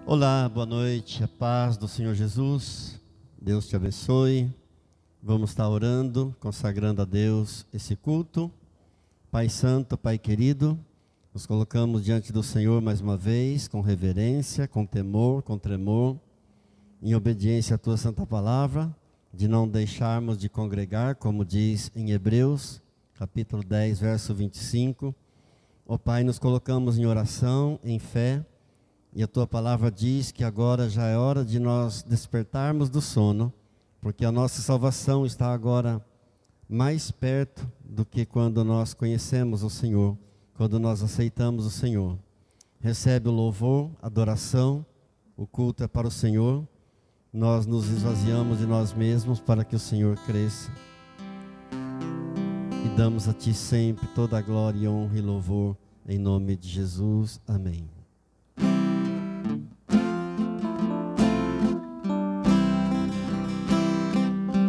Olá, boa noite, a paz do Senhor Jesus, Deus te abençoe. Vamos estar orando, consagrando a Deus esse culto. Pai Santo, Pai querido, nos colocamos diante do Senhor mais uma vez, com reverência, com temor, com tremor, em obediência à Tua Santa Palavra, de não deixarmos de congregar, como diz em Hebreus, capítulo 10, verso 25. Ó Pai, nos colocamos em oração, em fé, e a Tua Palavra diz que agora já é hora de nós despertarmos do sono, porque a nossa salvação está agora mais perto do que quando nós conhecemos o Senhor, quando nós aceitamos o Senhor. Recebe o louvor, a adoração, o culto é para o Senhor. Nós nos esvaziamos de nós mesmos para que o Senhor cresça. E damos a Ti sempre toda a glória, honra e louvor, em nome de Jesus. Amém.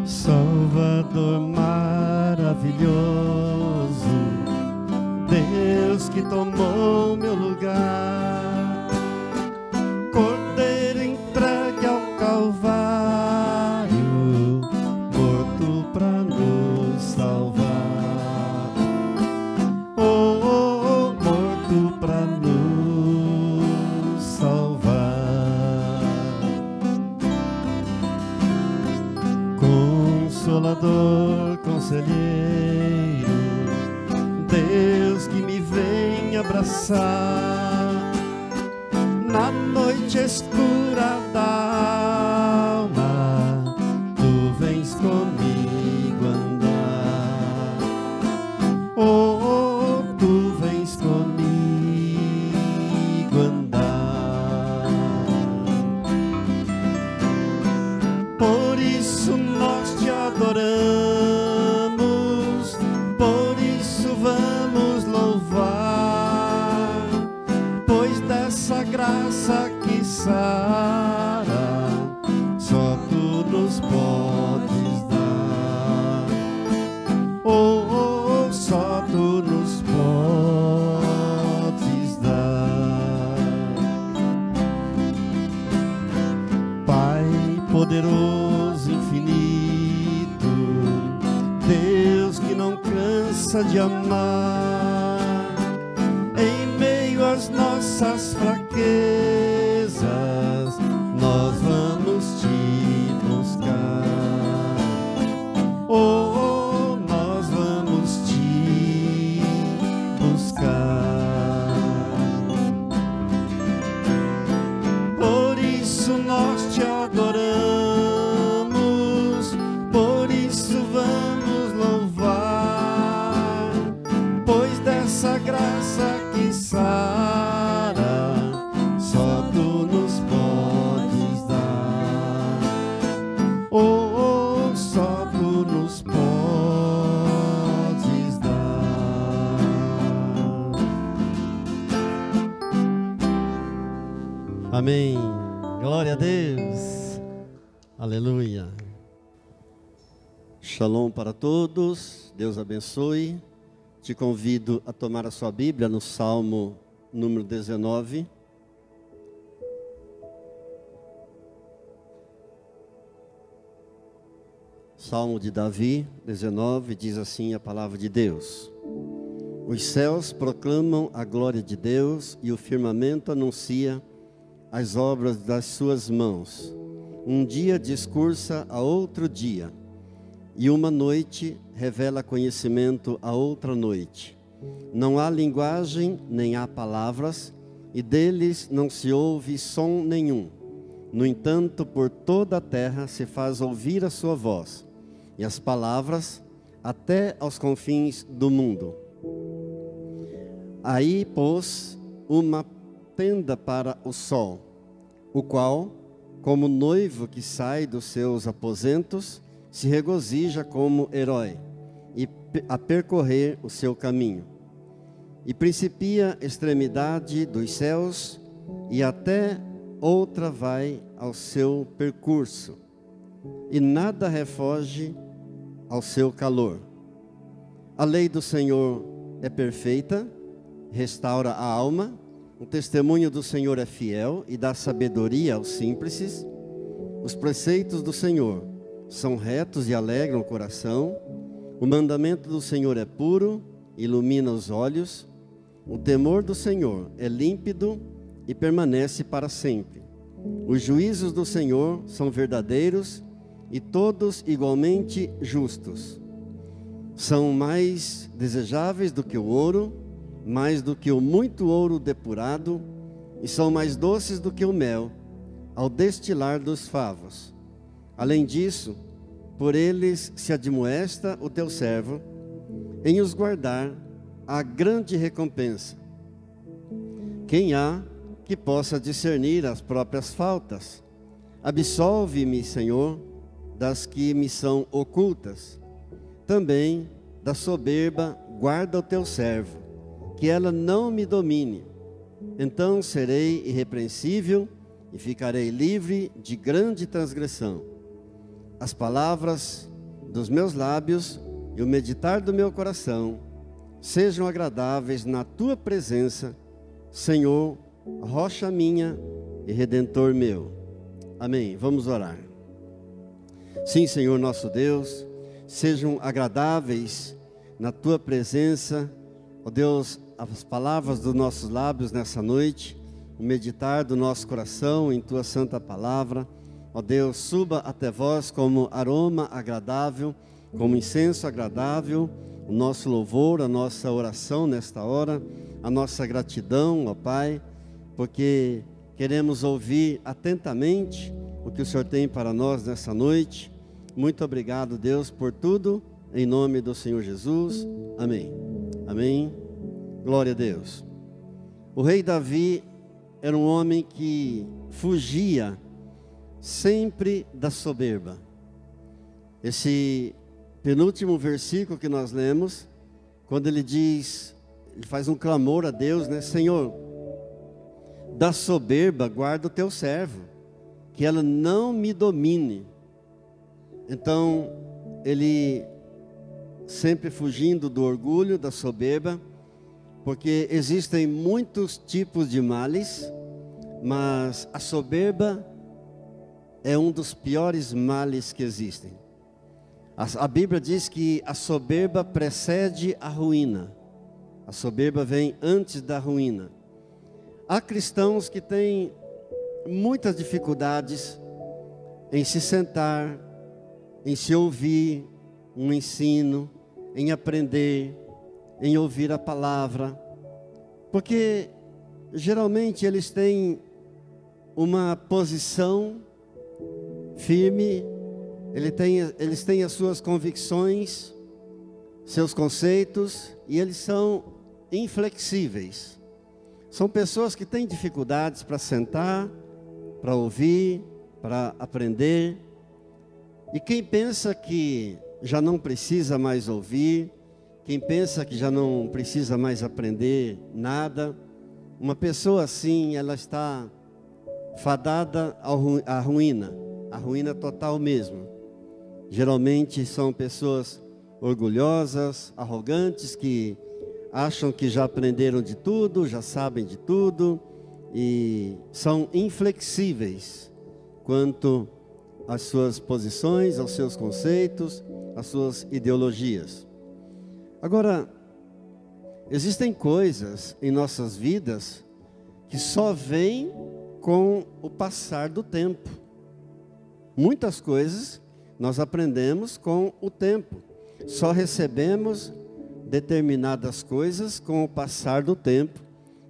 Salvador maravilhoso, Deus que tomou meu lugar, Cordeiro entregue ao Calvário, morto para nos salvar. Oh, morto para nos salvar. Consolador, conselheiro, Deus que me vem abraçar na noite escura da alma, Tu vens comigo andar. Oh, Tu vens comigo andar. Por isso nós Te adoramos, por isso vamos louvar, pois dessa graça que sara, só Tu nos podes dar. Oh, só Tu nos podes dar. Pai poderoso, infinito, Deus que não cansa de amar, em meio às nossas fraquezas, nós vamos Te buscar. Oh, nós vamos Te buscar. Por isso nós Te adoramos, por isso vamos louvar, pois dessa graça que sara, só Tu nos podes dar. Oh, só Tu nos podes dar. Amém. Glória a Deus. Aleluia. Shalom para todos. Deus abençoe. Te convido a tomar a sua Bíblia no Salmo número 19. Salmo de Davi, 19, diz assim a palavra de Deus: Os céus proclamam a glória de Deus e o firmamento anuncia as obras das suas mãos. Um dia discursa a outro dia, e uma noite revela conhecimento a outra noite. Não há linguagem, nem há palavras, e deles não se ouve som nenhum. No entanto, por toda a terra se faz ouvir a sua voz, e as palavras até aos confins do mundo. Aí pôs uma tenda para o sol, o qual, como noivo que sai dos seus aposentos, se regozija como herói, e a percorrer o seu caminho. E principia a extremidade dos céus, e até outra vai ao seu percurso, e nada refoge ao seu calor. A lei do Senhor é perfeita, restaura a alma, O testemunho do Senhor é fiel e dá sabedoria aos simples. Os preceitos do Senhor são retos e alegram o coração. O mandamento do Senhor é puro, ilumina os olhos. O temor do Senhor é límpido e permanece para sempre. Os juízos do Senhor são verdadeiros e todos igualmente justos. São mais desejáveis do que o ouro, mais do que o muito ouro depurado, e são mais doces do que o mel, ao destilar dos favos. Além disso, por eles se admoesta o teu servo, em os guardar a grande recompensa. Quem há que possa discernir as próprias faltas? Absolve-me, Senhor, das que me são ocultas. Também da soberba guarda o teu servo, que ela não me domine. Então serei irrepreensível e ficarei livre de grande transgressão. As palavras dos meus lábios e o meditar do meu coração sejam agradáveis na tua presença, Senhor, rocha minha e redentor meu. Amém. Vamos orar. Sim, Senhor nosso Deus, sejam agradáveis na tua presença, ó Deus, as palavras dos nossos lábios nessa noite, o meditar do nosso coração em tua santa palavra. Ó Deus, suba até vós como aroma agradável, como incenso agradável, o nosso louvor, a nossa oração nesta hora, a nossa gratidão, ó Pai, porque queremos ouvir atentamente o que o Senhor tem para nós nessa noite. Muito obrigado, Deus, por tudo, em nome do Senhor Jesus. Amém. Amém. Glória a Deus. O rei Davi era um homem que fugia sempre da soberba. Esse penúltimo versículo que nós lemos, quando ele diz, ele faz um clamor a Deus, né? Senhor, da soberba guarda o teu servo, que ela não me domine. Então, ele sempre fugindo do orgulho, da soberba, porque existem muitos tipos de males, mas a soberba é um dos piores males que existem. A Bíblia diz que a soberba precede a ruína. A soberba vem antes da ruína. Há cristãos que têm muitas dificuldades em se sentar, em se ouvir um ensino, em aprender, em ouvir a palavra, porque geralmente eles têm uma posição firme, eles têm as suas convicções, seus conceitos, e eles são inflexíveis. São pessoas que têm dificuldades para sentar, para ouvir, para aprender. E quem pensa que já não precisa mais ouvir, quem pensa que já não precisa mais aprender nada, uma pessoa assim, ela está fadada à ruína total mesmo. Geralmente são pessoas orgulhosas, arrogantes, que acham que já aprenderam de tudo, já sabem de tudo, e são inflexíveis quanto às suas posições, aos seus conceitos, às suas ideologias. Agora, existem coisas em nossas vidas que só vêm com o passar do tempo. Muitas coisas nós aprendemos com o tempo. Só recebemos determinadas coisas com o passar do tempo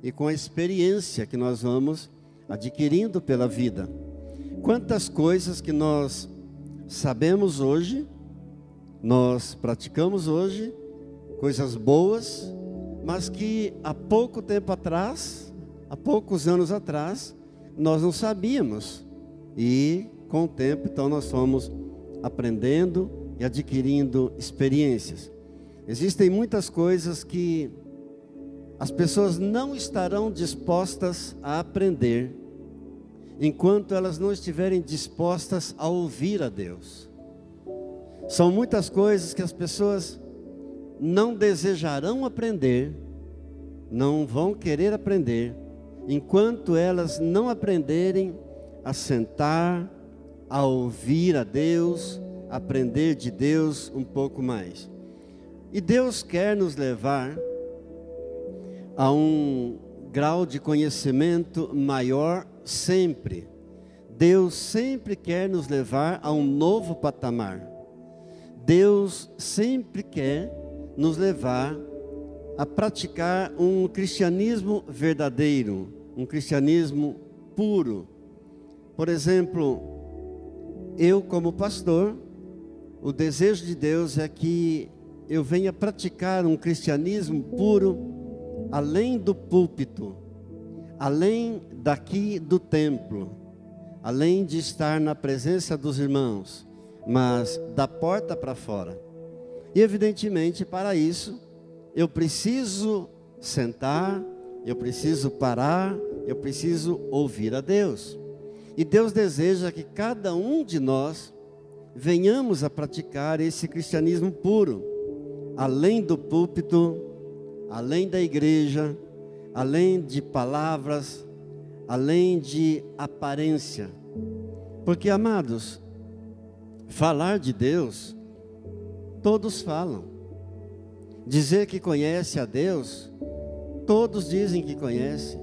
e com a experiência que nós vamos adquirindo pela vida. Quantas coisas que nós sabemos hoje, nós praticamos hoje, coisas boas, mas que há pouco tempo atrás, há poucos anos atrás, nós não sabíamos. E com o tempo, então, nós fomos aprendendo e adquirindo experiências. Existem muitas coisas que as pessoas não estarão dispostas a aprender enquanto elas não estiverem dispostas a ouvir a Deus. São muitas coisas que as pessoas não desejarão aprender, não vão querer aprender, enquanto elas não aprenderem a sentar, a ouvir a Deus, aprender de Deus um pouco mais. E Deus quer nos levar a um grau de conhecimento maior sempre. Deus sempre quer nos levar a um novo patamar. Deus sempre quer nos levar a praticar um cristianismo verdadeiro, um cristianismo puro. Por exemplo, eu como pastor, o desejo de Deus é que eu venha praticar um cristianismo puro, além do púlpito, além daqui do templo, além de estar na presença dos irmãos, mas da porta para fora. E evidentemente para isso, eu preciso sentar, eu preciso parar, eu preciso ouvir a Deus. E Deus deseja que cada um de nós venhamos a praticar esse cristianismo puro, além do púlpito, além da igreja, além de palavras, além de aparência. Porque, amados, falar de Deus, todos falam. Dizer que conhece a Deus, todos dizem que conhecem,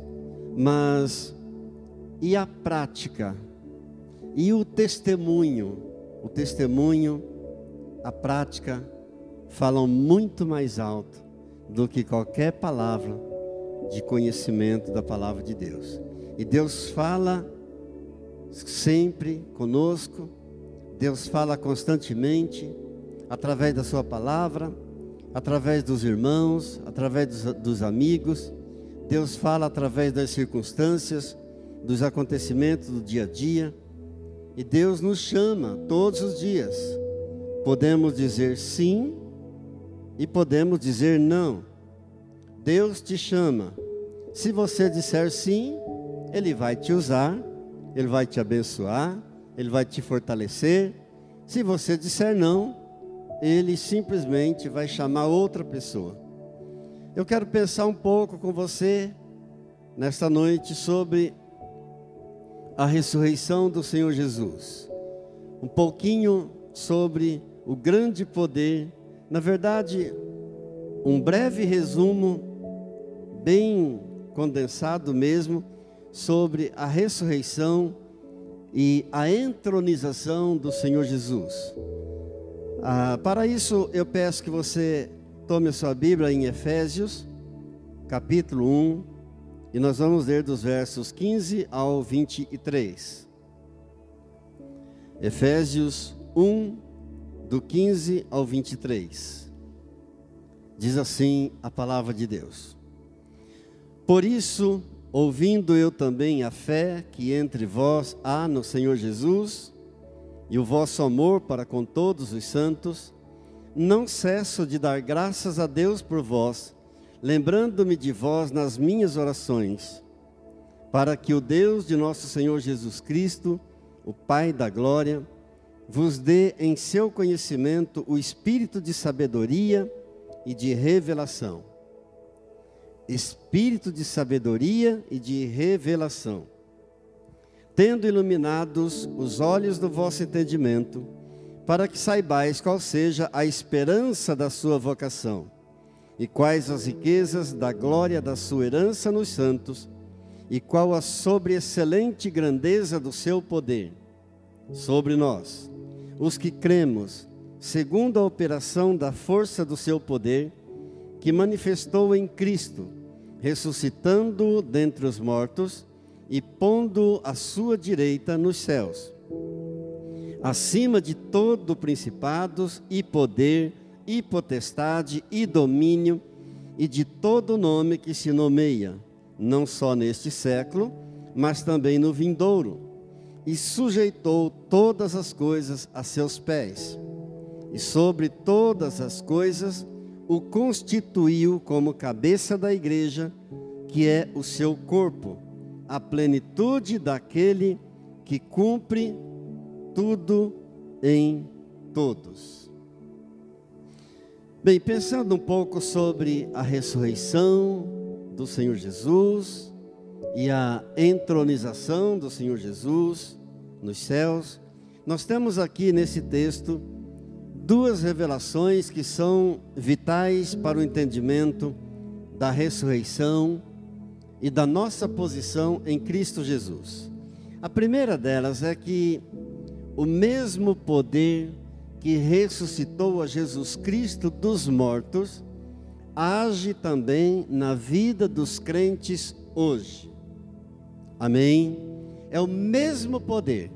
mas e a prática? E o testemunho? O testemunho, a prática, falam muito mais alto do que qualquer palavra de conhecimento da palavra de Deus. E Deus fala sempre conosco, Deus fala constantemente, através da sua palavra, através dos irmãos, através dos amigos. Deus fala através das circunstâncias, dos acontecimentos do dia a dia. E Deus nos chama todos os dias. Podemos dizer sim e podemos dizer não. Deus te chama. Se você disser sim, Ele vai te usar, Ele vai te abençoar, Ele vai te fortalecer. Se você disser não, Ele simplesmente vai chamar outra pessoa. Eu quero pensar um pouco com você nesta noite sobre a ressurreição do Senhor Jesus. Um pouquinho sobre o grande poder, na verdade, um breve resumo, bem condensado mesmo, sobre a ressurreição e a entronização do Senhor Jesus. Para isso, eu peço que você tome a sua Bíblia em Efésios, capítulo 1, e nós vamos ler dos versos 15 ao 23. Efésios 1, do 15 ao 23. Diz assim a palavra de Deus: Por isso, ouvindo eu também a fé que entre vós há no Senhor Jesus, e o vosso amor para com todos os santos, não cesso de dar graças a Deus por vós, lembrando-me de vós nas minhas orações, para que o Deus de nosso Senhor Jesus Cristo, o Pai da glória, vos dê em seu conhecimento o espírito de sabedoria e de revelação. Espírito de sabedoria e de revelação, tendo iluminados os olhos do vosso entendimento, para que saibais qual seja a esperança da sua vocação, e quais as riquezas da glória da sua herança nos santos, e qual a sobreexcelente grandeza do seu poder sobre nós, os que cremos, segundo a operação da força do seu poder, que manifestou em Cristo, ressuscitando-o dentre os mortos e pondo-o à sua direita nos céus, acima de todo principados e poder e potestade e domínio e de todo nome que se nomeia, não só neste século, mas também no vindouro, e sujeitou todas as coisas a seus pés, e sobre todas as coisas o constituiu como cabeça da igreja, que é o seu corpo, a plenitude daquele que cumpre tudo em todos. Bem, pensando um pouco sobre a ressurreição do Senhor Jesus, e a entronização do Senhor Jesus nos céus, nós temos aqui nesse texto duas revelações que são vitais para o entendimento da ressurreição e da nossa posição em Cristo Jesus. A primeira delas é que o mesmo poder que ressuscitou a Jesus Cristo dos mortos age também na vida dos crentes hoje. Amém? É o mesmo poder.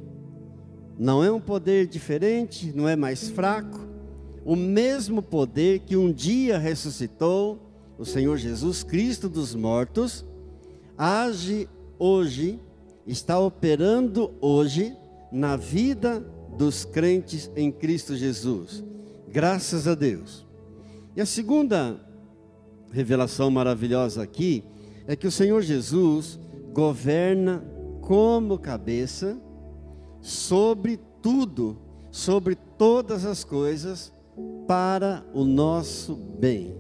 Não é um poder diferente, não é mais fraco. O mesmo poder que um dia ressuscitou o Senhor Jesus Cristo dos mortos, age hoje, está operando hoje na vida dos crentes em Cristo Jesus. Graças a Deus. E a segunda revelação maravilhosa aqui é que o Senhor Jesus governa como cabeça sobre tudo, sobre todas as coisas, para o nosso bem.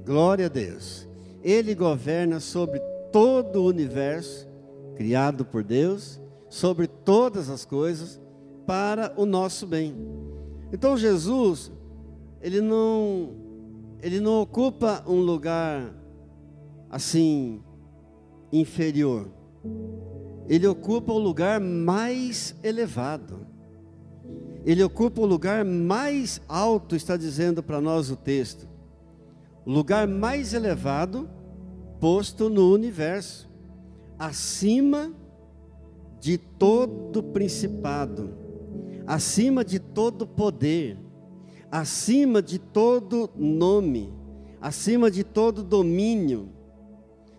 Glória a Deus. Ele governa sobre todo o universo criado por Deus, sobre todas as coisas, para o nosso bem. Então Jesus, ele não ocupa um lugar assim inferior. Ele ocupa o lugar mais elevado. Ele ocupa o lugar mais alto, está dizendo para nós o texto. O lugar mais elevado posto no universo, acima de todo principado, acima de todo poder, acima de todo nome, acima de todo domínio,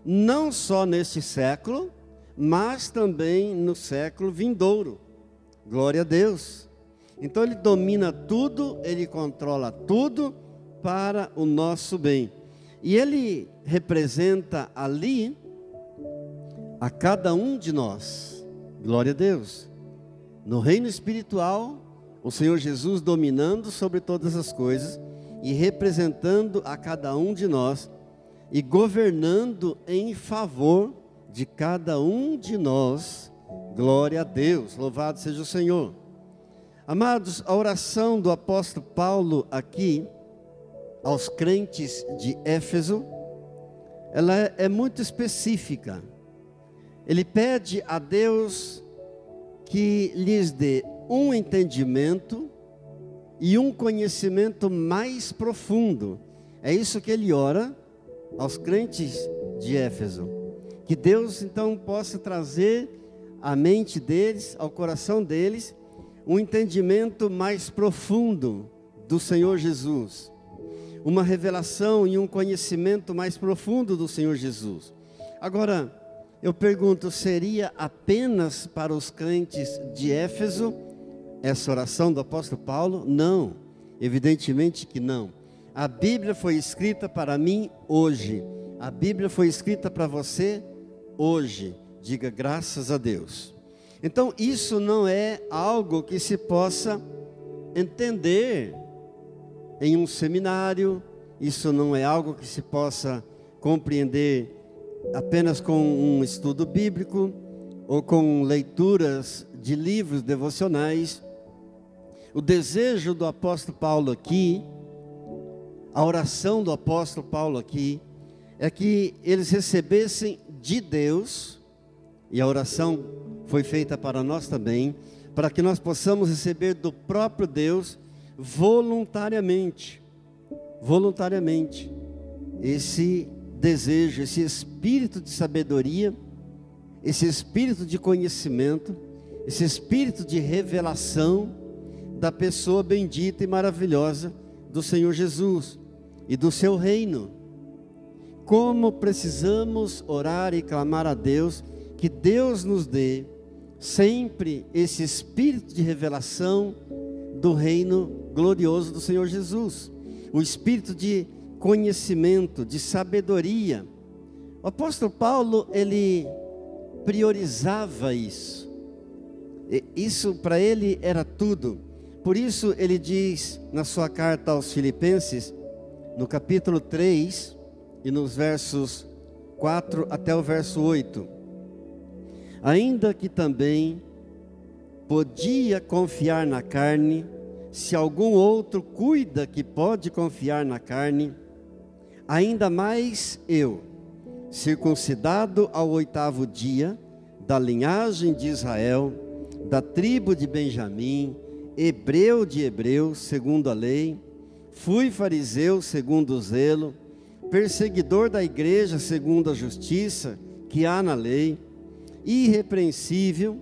não só neste século, mas também no século vindouro. Glória a Deus. Então ele domina tudo, ele controla tudo para o nosso bem. E ele representa ali a cada um de nós. Glória a Deus. No reino espiritual, o Senhor Jesus dominando sobre todas as coisas e representando a cada um de nós e governando em favor de cada um de nós. Glória a Deus, louvado seja o Senhor. Amados, a oração do apóstolo Paulo aqui aos crentes de Éfeso, ela é muito específica. Ele pede a Deus que lhes dê um entendimento e um conhecimento mais profundo. É isso que ele ora aos crentes de Éfeso. Que Deus então possa trazer à mente deles, ao coração deles, um entendimento mais profundo do Senhor Jesus. Uma revelação e um conhecimento mais profundo do Senhor Jesus. Agora, eu pergunto, seria apenas para os crentes de Éfeso essa oração do apóstolo Paulo? Não, evidentemente que não. A Bíblia foi escrita para mim hoje. A Bíblia foi escrita para você hoje. Diga graças a Deus. Então isso não é algo que se possa entender em um seminário. Isso não é algo que se possa compreender apenas com um estudo bíblico ou com leituras de livros devocionais. O desejo do apóstolo Paulo aqui, a oração do apóstolo Paulo aqui, é que eles recebessem de Deus, e a oração foi feita para nós também, para que nós possamos receber do próprio Deus voluntariamente, esse desejo, esse espírito de sabedoria, esse espírito de conhecimento, esse espírito de revelação da pessoa bendita e maravilhosa do Senhor Jesus e do seu reino. Como precisamos orar e clamar a Deus, que Deus nos dê sempre esse espírito de revelação do reino glorioso do Senhor Jesus, o espírito de conhecimento, de sabedoria. O apóstolo Paulo, ele priorizava isso. Isso para ele era tudo. Por isso ele diz na sua carta aos Filipenses, no capítulo 3 e nos versos 4 até o verso 8, ainda que também podia confiar na carne, se algum outro cuida que pode confiar na carne, ainda mais eu, circuncidado ao 8º dia, da linhagem de Israel, da tribo de Benjamim, hebreu de hebreus, segundo a lei, fui fariseu segundo o zelo, perseguidor da igreja segundo a justiça que há na lei, irrepreensível,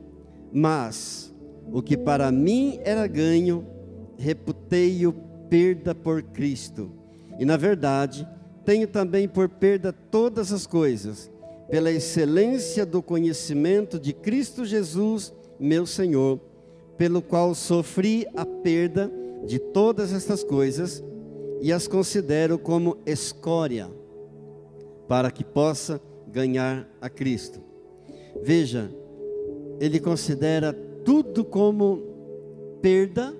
mas o que para mim era ganho, reputei-o perda por Cristo. E na verdade, tenho também por perda todas as coisas, pela excelência do conhecimento de Cristo Jesus, meu Senhor, pelo qual sofri a perda de todas estas coisas e as considero como escória, para que possa ganhar a Cristo. Veja, ele considera tudo como perda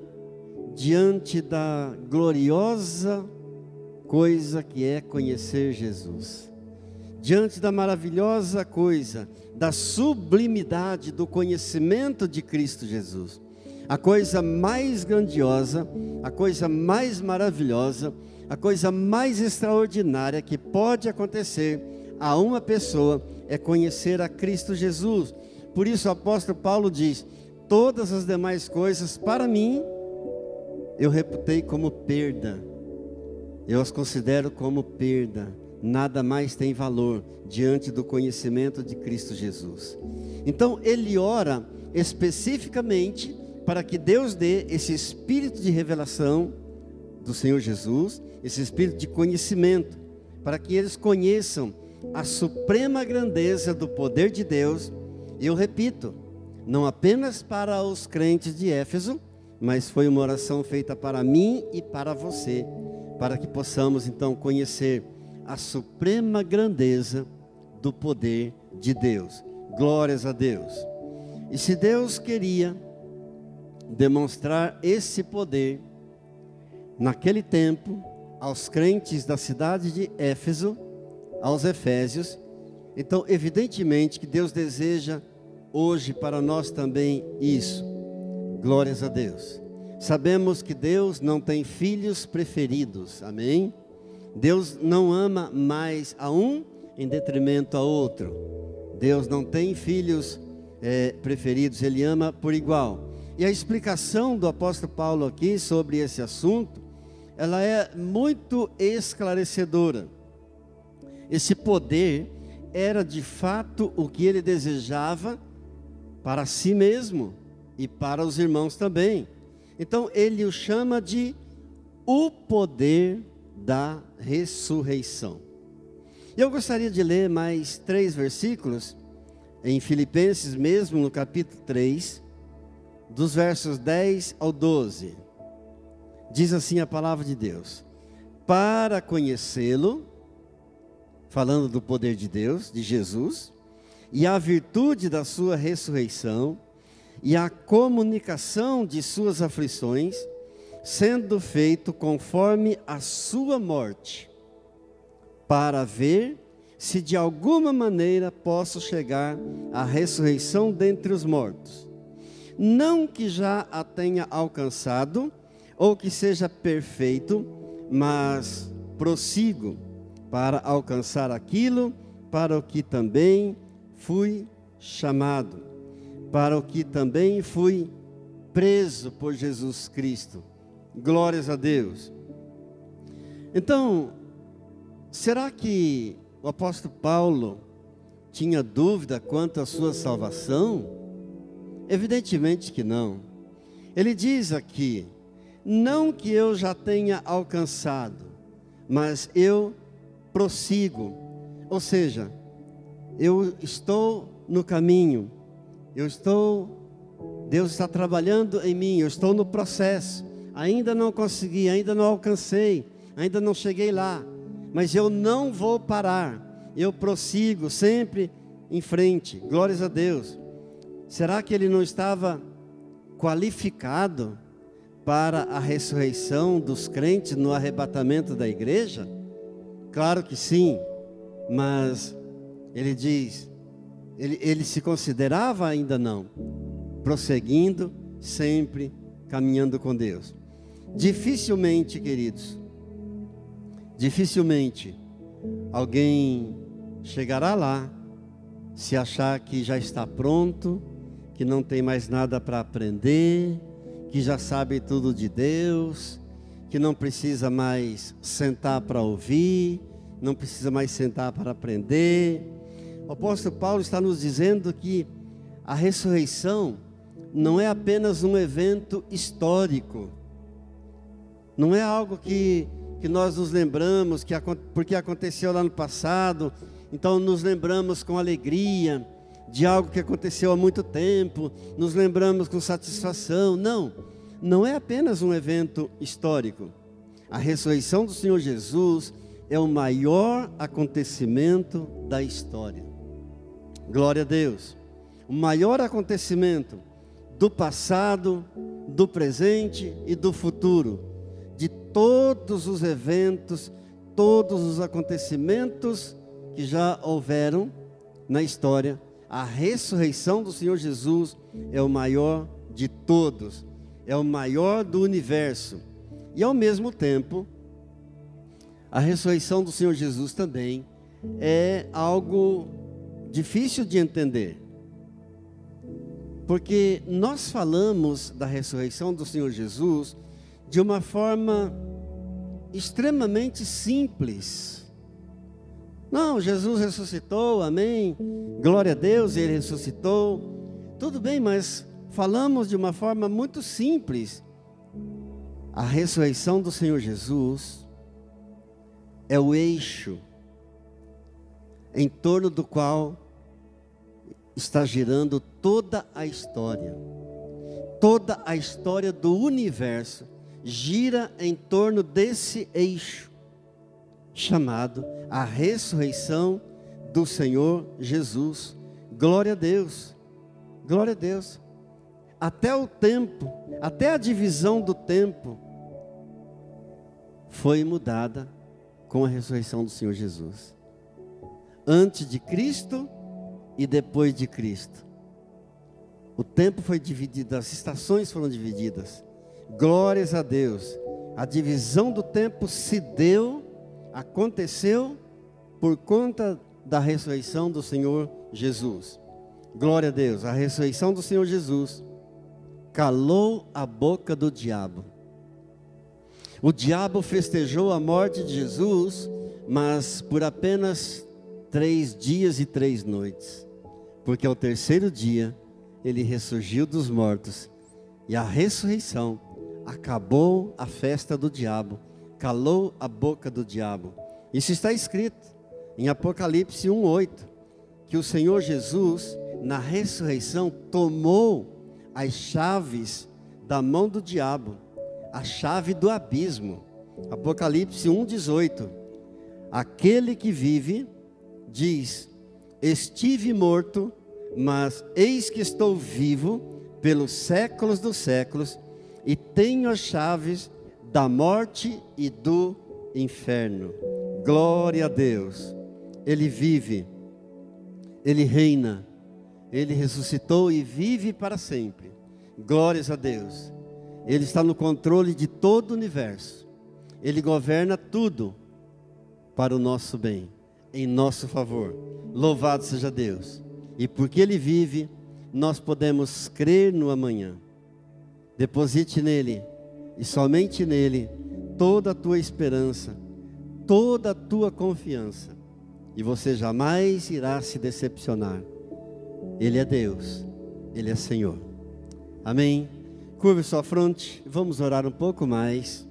diante da gloriosa coisa que é conhecer Jesus, diante da maravilhosa coisa, da sublimidade do conhecimento de Cristo Jesus. A coisa mais grandiosa, a coisa mais maravilhosa, a coisa mais extraordinária que pode acontecer a uma pessoa é conhecer a Cristo Jesus. Por isso o apóstolo Paulo diz: todas as demais coisas para mim eu reputei como perda, eu as considero como perda, nada mais tem valor diante do conhecimento de Cristo Jesus. Então ele ora especificamente para que Deus dê esse espírito de revelação do Senhor Jesus, esse espírito de conhecimento, para que eles conheçam a suprema grandeza do poder de Deus. E eu repito, não apenas para os crentes de Éfeso, mas foi uma oração feita para mim e para você, para que possamos então conhecer a suprema grandeza do poder de Deus. Glórias a Deus. E se Deus queria demonstrar esse poder naquele tempo aos crentes da cidade de Éfeso, aos efésios, então evidentemente que Deus deseja hoje para nós também isso. Glórias a Deus. Sabemos que Deus não tem filhos preferidos, amém? Deus não ama mais a um em detrimento a outro. Deus não tem filhos preferidos, Ele ama por igual. E a explicação do apóstolo Paulo aqui sobre esse assunto, ela é muito esclarecedora. Esse poder era de fato o que ele desejava para si mesmo e para os irmãos também. Então ele o chama de o poder da ressurreição. Eu gostaria de ler mais 3 versículos em Filipenses mesmo, no capítulo 3, dos versos 10 ao 12. Diz assim a palavra de Deus: para conhecê-lo, falando do poder de Deus, de Jesus, e a virtude da sua ressurreição, e a comunicação de suas aflições, sendo feito conforme a sua morte, para ver se de alguma maneira posso chegar à ressurreição dentre os mortos. Não que já a tenha alcançado, ou que seja perfeito, mas prossigo para alcançar aquilo para o que também fui chamado, para o que também fui preso por Jesus Cristo. Glórias a Deus. Então, será que o apóstolo Paulo tinha dúvida quanto à sua salvação? Evidentemente que não. Ele diz aqui: não que eu já tenha alcançado, mas eu prossigo. Ou seja, eu estou no caminho, Deus está trabalhando em mim, eu estou no processo. Ainda não consegui, ainda não alcancei, ainda não cheguei lá, mas eu não vou parar, eu prossigo sempre em frente. Glórias a Deus. Será que ele não estava qualificado para a ressurreição dos crentes no arrebatamento da igreja? Claro que sim, mas ele diz: Ele se considerava ainda não, prosseguindo, sempre caminhando com Deus. Dificilmente, queridos, dificilmente alguém chegará lá se achar que já está pronto, que não tem mais nada para aprender, que já sabe tudo de Deus, que não precisa mais sentar para ouvir, não precisa mais sentar para aprender. O apóstolo Paulo está nos dizendo que a ressurreição não é apenas um evento histórico, não é algo que nós nos lembramos, porque aconteceu lá no passado, então nos lembramos com alegria de algo que aconteceu há muito tempo, nos lembramos com satisfação. Não é apenas um evento histórico. A ressurreição do Senhor Jesus é o maior acontecimento da história. Glória a Deus. O maior acontecimento do passado, do presente e do futuro. De todos os eventos, todos os acontecimentos que já houveram na história, a ressurreição do Senhor Jesus é o maior de todos, é o maior do universo. E ao mesmo tempo, a ressurreição do Senhor Jesus também é algo difícil de entender, porque nós falamos da ressurreição do Senhor Jesus de uma forma extremamente simples. Não, Jesus ressuscitou, amém, glória a Deus, Ele ressuscitou, tudo bem, mas falamos de uma forma muito simples. A ressurreição do Senhor Jesus é o eixo em torno do qual está girando toda a história. Toda a história do universo gira em torno desse eixo, chamado a ressurreição do Senhor Jesus. Glória a Deus, glória a Deus. Até o tempo, até a divisão do tempo foi mudada com a ressurreição do Senhor Jesus. Antes de Cristo e depois de Cristo. O tempo foi dividido, as estações foram divididas. Glórias a Deus. A divisão do tempo se deu, aconteceu por conta da ressurreição do Senhor Jesus. Glória a Deus. A ressurreição do Senhor Jesus calou a boca do diabo. O diabo festejou a morte de Jesus, mas por apenas 3 dias e 3 noites, porque ao terceiro dia ele ressurgiu dos mortos, e a ressurreição acabou a festa do diabo, calou a boca do diabo. Isso está escrito em Apocalipse 1:8, que o Senhor Jesus, na ressurreição, tomou as chaves da mão do diabo, a chave do abismo. Apocalipse 1:18, aquele que vive diz: estive morto, mas eis que estou vivo pelos séculos dos séculos, e tenho as chaves da morte e do inferno. Glória a Deus. Ele vive, Ele reina, Ele ressuscitou e vive para sempre. Glórias a Deus. Ele está no controle de todo o universo. Ele governa tudo para o nosso bem, em nosso favor. Louvado seja Deus. E porque Ele vive, nós podemos crer no amanhã. Deposite nele, e somente nele, toda a tua esperança, toda a tua confiança, e você jamais irá se decepcionar. Ele é Deus, Ele é Senhor. Amém? Curve sua fronte, vamos orar um pouco mais.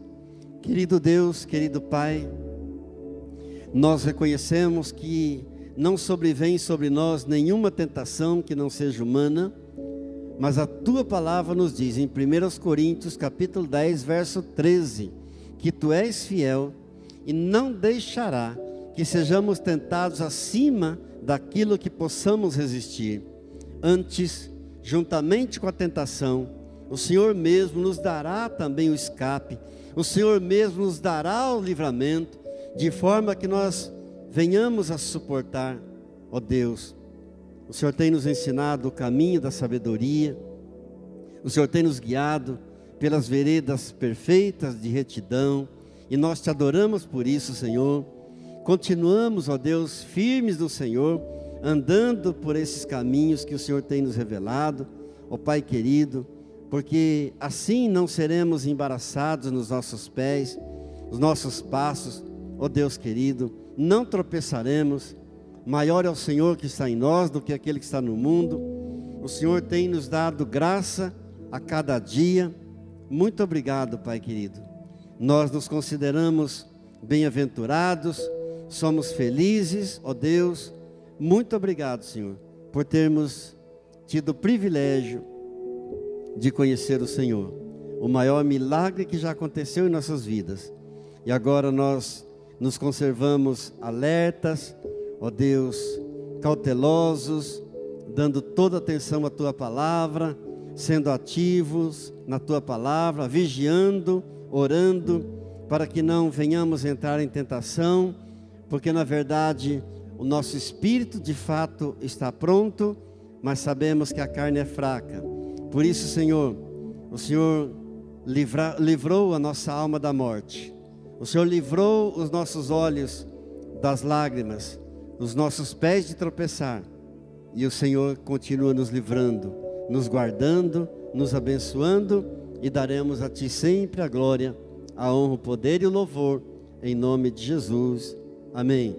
Querido Deus, querido Pai, nós reconhecemos que não sobrevém sobre nós nenhuma tentação que não seja humana, mas a Tua palavra nos diz em 1 Coríntios capítulo 10, verso 13, que Tu és fiel e não deixará que sejamos tentados acima daquilo que possamos resistir. Antes, juntamente com a tentação, o Senhor mesmo nos dará também o escape, o Senhor mesmo nos dará o livramento, de forma que nós venhamos a suportar, ó Deus, O Senhor tem nos ensinado o caminho da sabedoria. O Senhor tem nos guiado pelas veredas perfeitas de retidão. E nós te adoramos por isso, Senhor. Continuamos, ó Deus, firmes no Senhor, andando por esses caminhos que o Senhor tem nos revelado, ó Pai querido, porque assim não seremos embaraçados nos nossos pés, os nossos passos, ó Deus querido, não tropeçaremos. Maior é o Senhor que está em nós do que aquele que está no mundo. O Senhor tem nos dado graça a cada dia. Muito obrigado, Pai querido. Nós nos consideramos bem-aventurados, somos felizes, ó Deus. Muito obrigado, Senhor, por termos tido o privilégio de conhecer o Senhor, o maior milagre que já aconteceu em nossas vidas. E agora nós nos conservamos alertas, ó Deus, cautelosos, dando toda atenção à Tua Palavra, sendo ativos na Tua Palavra, vigiando, orando, para que não venhamos entrar em tentação, porque na verdade o nosso espírito de fato está pronto, mas sabemos que a carne é fraca. Por isso, Senhor, o Senhor livrou a nossa alma da morte. O Senhor livrou os nossos olhos das lágrimas, os nossos pés de tropeçar. E o Senhor continua nos livrando, nos guardando, nos abençoando, e daremos a Ti sempre a glória, a honra, o poder e o louvor, em nome de Jesus. Amém.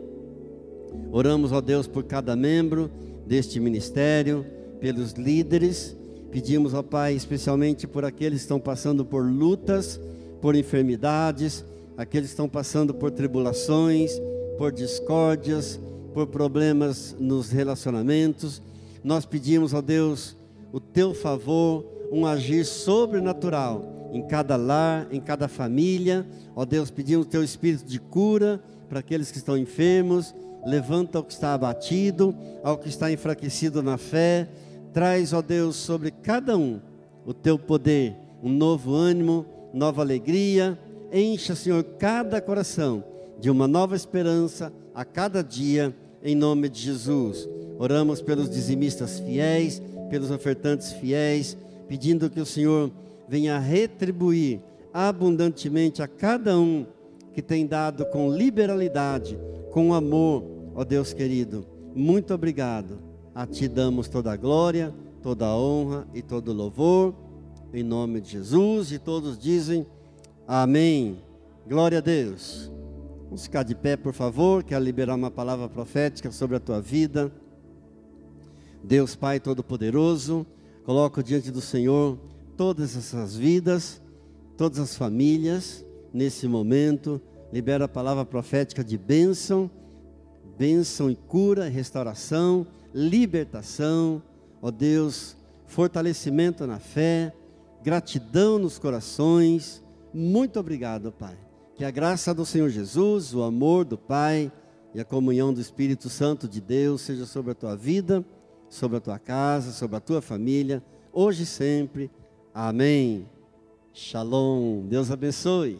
Oramos, ó Deus, por cada membro deste ministério, pelos líderes. Pedimos, ó Pai, especialmente por aqueles que estão passando por lutas, por enfermidades, aqueles que estão passando por tribulações, por discórdias, por problemas nos relacionamentos. Nós pedimos, ó Deus, o Teu favor, um agir sobrenatural em cada lar, em cada família. Ó Deus, pedimos o Teu Espírito de cura para aqueles que estão enfermos. Levanta o que está abatido, ao que está enfraquecido na fé. Traz, ó Deus, sobre cada um o Teu poder, um novo ânimo, nova alegria. Encha, Senhor, cada coração de uma nova esperança a cada dia, em nome de Jesus. Oramos pelos dizimistas fiéis, pelos ofertantes fiéis, pedindo que o Senhor venha retribuir abundantemente a cada um que tem dado com liberalidade, com amor, ó Deus querido. Muito obrigado. A Ti damos toda a glória, toda a honra e todo o louvor, em nome de Jesus. E todos dizem amém. Glória a Deus. Vamos ficar de pé, por favor. Quero liberar uma palavra profética sobre a tua vida. Deus Pai Todo-Poderoso, coloco diante do Senhor todas essas vidas, todas as famílias, nesse momento. Libera a palavra profética de bênção, bênção e cura, restauração, libertação, ó Deus, fortalecimento na fé, gratidão nos corações. Muito obrigado, Pai. Que a graça do Senhor Jesus, o amor do Pai e a comunhão do Espírito Santo de Deus seja sobre a tua vida, sobre a tua casa, sobre a tua família, hoje e sempre. Amém. Shalom. Deus abençoe.